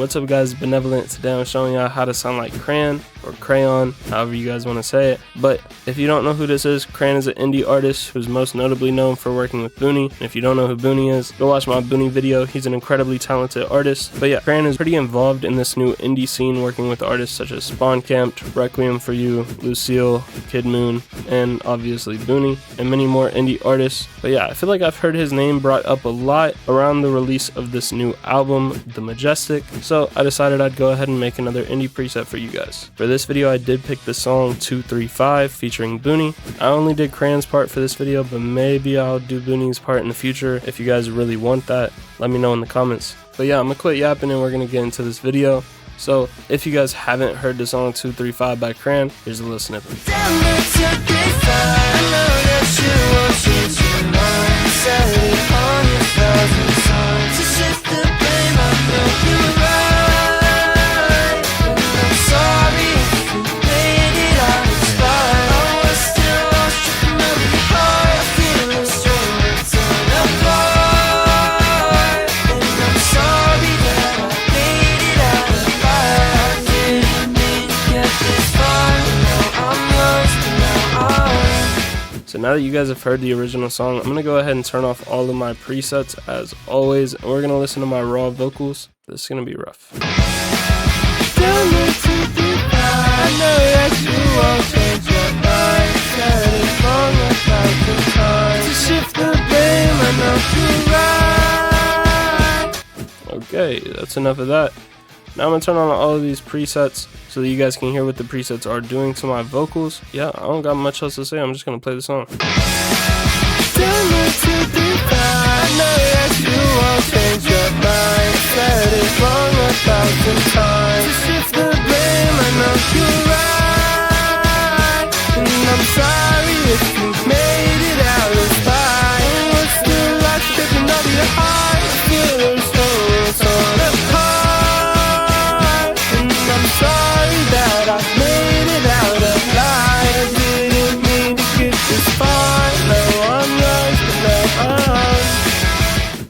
What's up guys, BNVLNT. Today I'm showing y'all how to sound like Crayon or Crayon, however you guys want to say it. But if you don't know who this is, Crayon is an indie artist who's most notably known for working with Booney. And if you don't know who Booney is, go watch my Booney video. He's an incredibly talented artist. But yeah, Crayon is pretty involved in this new indie scene, working with artists such as Spawn Camped, Requiem for You, Lucille, Kid Moon, and obviously Booney, and many more indie artists. But yeah, I feel like I've heard his name brought up a lot around the release of this new album, The Majestic. So I decided I'd go ahead and make another indie preset for you guys. For this video, I did pick the song 235 featuring Booney. I only did Crayon's part for this video, but maybe I'll do Booney's part in the future. If you guys really want that, let me know in the comments. But yeah, I'm gonna quit yapping and we're gonna get into this video. So if you guys haven't heard the song 235 by Crayon, here's a little snippet. So now that you guys have heard the original song, I'm going to go ahead and turn off all of my presets as always, and we're going to listen to my raw vocals. This is going to be rough. Okay, that's enough of that. Now I'm going to turn on all of these presets so that you guys can hear what the presets are doing to my vocals. Yeah, I don't got much else to say. I'm just going to play the song.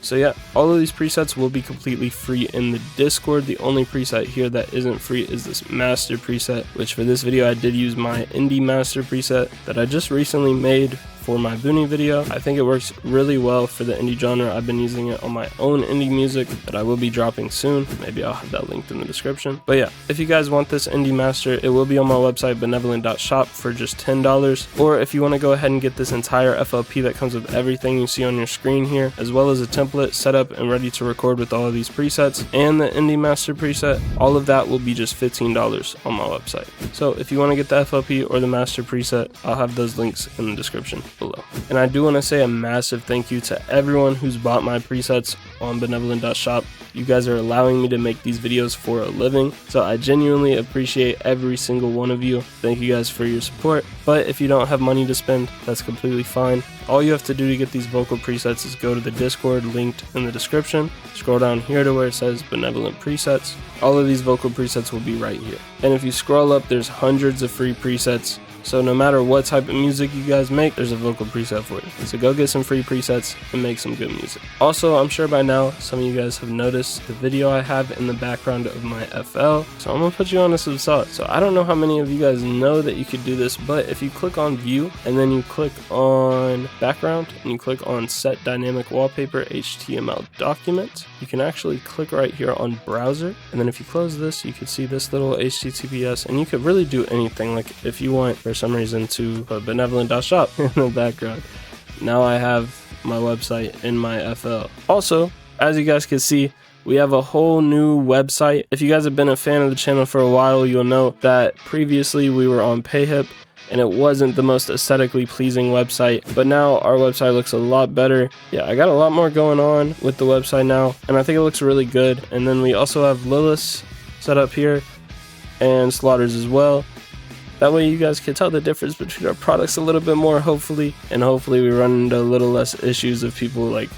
So yeah, all of these presets will be completely free in the Discord. The only preset here that isn't free is this master preset, which for this video I did use my indie master preset that I just recently made for my Booney video. I think it works really well for the indie genre. I've been using it on my own indie music that I will be dropping soon. Maybe I'll have that linked in the description. But yeah, if you guys want this indie master, it will be on my website, BNVLNT.shop, for just $10. Or if you want to go ahead and get this entire FLP that comes with everything you see on your screen here, as well as a template set up and ready to record with all of these presets and the indie master preset, all of that will be just $15 on my website. So if you want to get the FLP or the master preset, I'll have those links in the description below. And I do want to say a massive thank you to everyone who's bought my presets on BNVLNT.shop. You guys are allowing me to make these videos for a living, so I genuinely appreciate every single one of you. Thank you guys for your support. But if you don't have money to spend, that's completely fine. All you have to do to get these vocal presets is go to the Discord linked in the description. Scroll down here to where it says BNVLNT presets. All of these vocal presets will be right here. And if you scroll up, there's hundreds of free presets. So no matter what type of music you guys make, there's a vocal preset for you. So go get some free presets and make some good music. Also, I'm sure by now some of you guys have noticed the video I have in the background of my FL. So I'm gonna put you on to some sauce. So I don't know how many of you guys know that you could do this, but if you click on view and then you click on background and you click on set dynamic wallpaper HTML document, you can actually click right here on browser. And then if you close this, you can see this little HTTPS, and you could really do anything. Like if you want, for some reason, to put BNVLNT.shop in the background, now I have my website in my FL. Also, as you guys can see, we have a whole new website. If you guys have been a fan of the channel for a while, you'll know that previously we were on PayHip and it wasn't the most aesthetically pleasing website, but now our website looks a lot better. Yeah, I got a lot more going on with the website now, and I think it looks really good. And then we also have Lilith's set up here and Slaughter's as well. That way you guys can tell the difference between our products a little bit more, hopefully, and hopefully we run into a little less issues of people like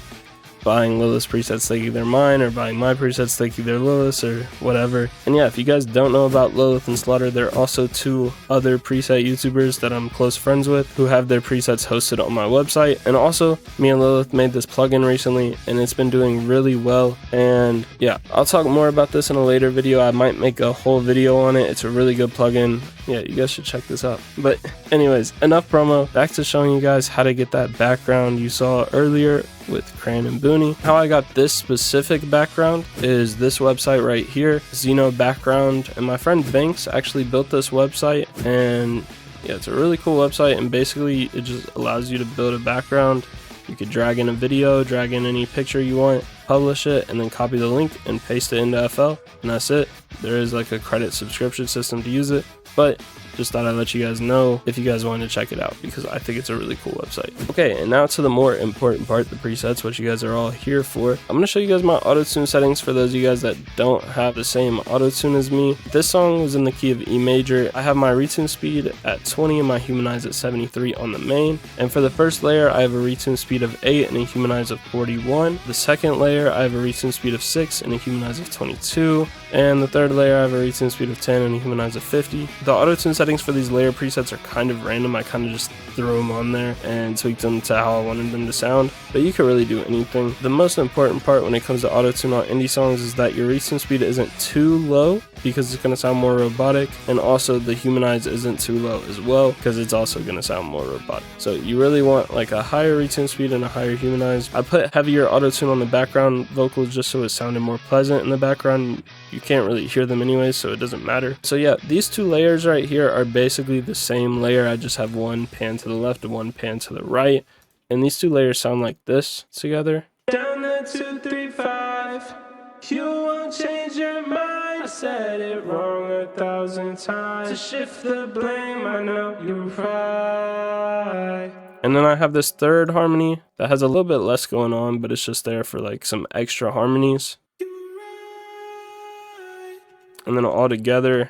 buying Lilith's presets thinking they're mine, or buying my presets thinking they're Lilith's, or whatever. And yeah, if you guys don't know about Lilith and Slaughter, there are also 2 other preset YouTubers that I'm close friends with who have their presets hosted on my website. And also, me and Lilith made this plugin recently, and it's been doing really well. And yeah, I'll talk more about this in a later video. I might make a whole video on it. It's a really good plugin. Yeah, you guys should check this out. But anyways, enough promo. Back to showing you guys how to get that background you saw earlier with Crayon and Booney. How I got this specific background is this website right here, Xeno Background, and my friend Banks actually built this website. And yeah, it's a really cool website, and basically it just allows you to build a background. You could drag in a video, drag in any picture you want, publish it, and then copy the link and paste it into FL, and that's it. There is like a credit subscription system to use it, but just thought I'd let you guys know if you guys wanted to check it out, because I think it's a really cool website. Okay, and now to the more important part, the presets, what you guys are all here for. I'm going to show you guys my auto-tune settings for those of you guys that don't have the same auto-tune as me. This song was in the key of E major. I have my retune speed at 20 and my humanize at 73 on the main. And for the first layer, I have a retune speed of 8 and a humanize of 41. The second layer, I have a retune speed of 6 and a humanize of 22. And the third layer, I have a retune speed of 10 and a humanize of 50. The auto-tune settings for these layer presets are kind of random. I kind of just threw them on there and tweaked them to how I wanted them to sound, but you could really do anything. The most important part when it comes to auto-tune on indie songs is that your retune speed isn't too low, because it's going to sound more robotic, and also the humanize isn't too low as well, because it's also going to sound more robotic. So you really want like a higher retune speed and a higher humanize. I put heavier auto-tune on the background vocals just so it sounded more pleasant in the background. You can't really hear them anyways, so it doesn't matter. So yeah, these 2 layers right here are basically the same layer. I just have one pan to the left and one pan to the right, and these 2 layers sound like this together. Down the 2, 3, 5, you won't change your mind. I said it wrong 1,000 times. To shift the blame, I know you're right. And then I have this third harmony that has a little bit less going on, but it's just there for like some extra harmonies. And then all together,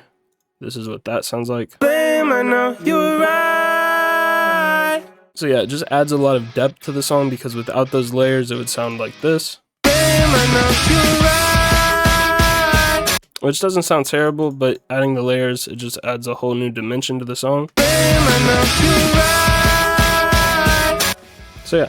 this is what that sounds like. Blame, I know you're right. So yeah, it just adds a lot of depth to the song, because without those layers, it would sound like this. Blame, I know you're right. Which doesn't sound terrible, but adding the layers, it just adds a whole new dimension to the song. Blame, I know you're right. So yeah,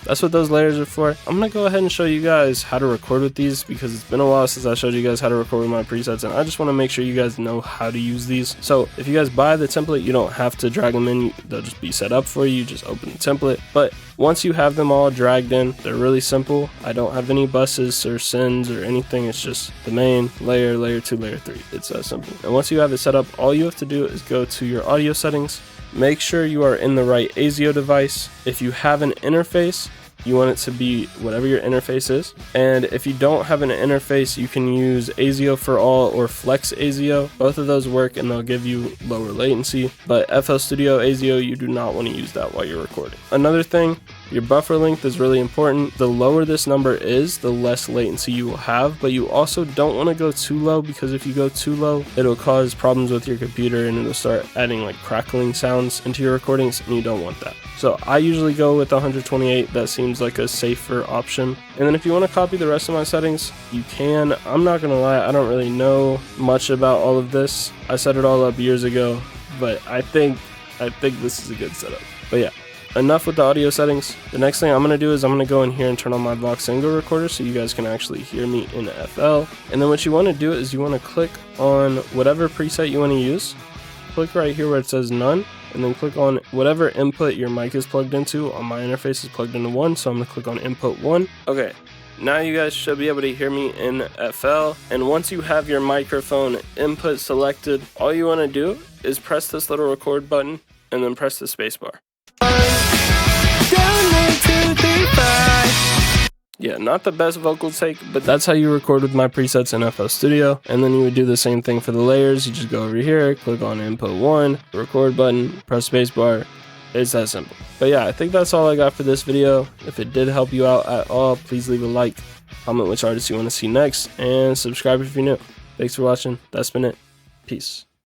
that's what those layers are for. I'm going to go ahead and show you guys how to record with these, because it's been a while since I showed you guys how to record with my presets, and I just want to make sure you guys know how to use these. So if you guys buy the template, you don't have to drag them in. They'll just be set up for you. You just open the template. But once you have them all dragged in, they're really simple. I don't have any buses or sends or anything. It's just the main layer, layer 2, layer 3. It's that simple. And once you have it set up, all you have to do is go to your audio settings. Make sure you are in the right ASIO device. If you have an interface, you want it to be whatever your interface is. And if you don't have an interface, you can use ASIO for all or Flex ASIO. Both of those work and they'll give you lower latency. But FL Studio ASIO, you do not want to use that while you're recording. Another thing, your buffer length is really important. The lower this number is, the less latency you will have, but you also don't want to go too low, because if you go too low, it'll cause problems with your computer and it'll start adding like crackling sounds into your recordings, and you don't want that. So I usually go with 128. That seems like a safer option. And then if you want to copy the rest of my settings, you can. I'm not gonna lie, I don't really know much about all of this. I set it all up years ago, but I think this is a good setup. But yeah, enough with the audio settings. The next thing I'm going to do is I'm going to go in here and turn on my Vox Single recorder so you guys can actually hear me in FL. And then what you want to do is you want to click on whatever preset you want to use. Click right here where it says none, and then click on whatever input your mic is plugged into. On my interface is plugged into 1, so I'm going to click on input 1. Okay, now you guys should be able to hear me in FL. And once you have your microphone input selected, all you want to do is press this little record button and then press the spacebar. Yeah, not the best vocal take, but that's how you record with my presets in FL Studio. And then you would do the same thing for the layers. You just go over here, click on input 1, record button, press spacebar. It's that simple. But yeah, I think that's all I got for this video. If it did help you out at all, please leave a like, comment which artist you want to see next, and subscribe if you're new. Thanks for watching. That's been it. Peace.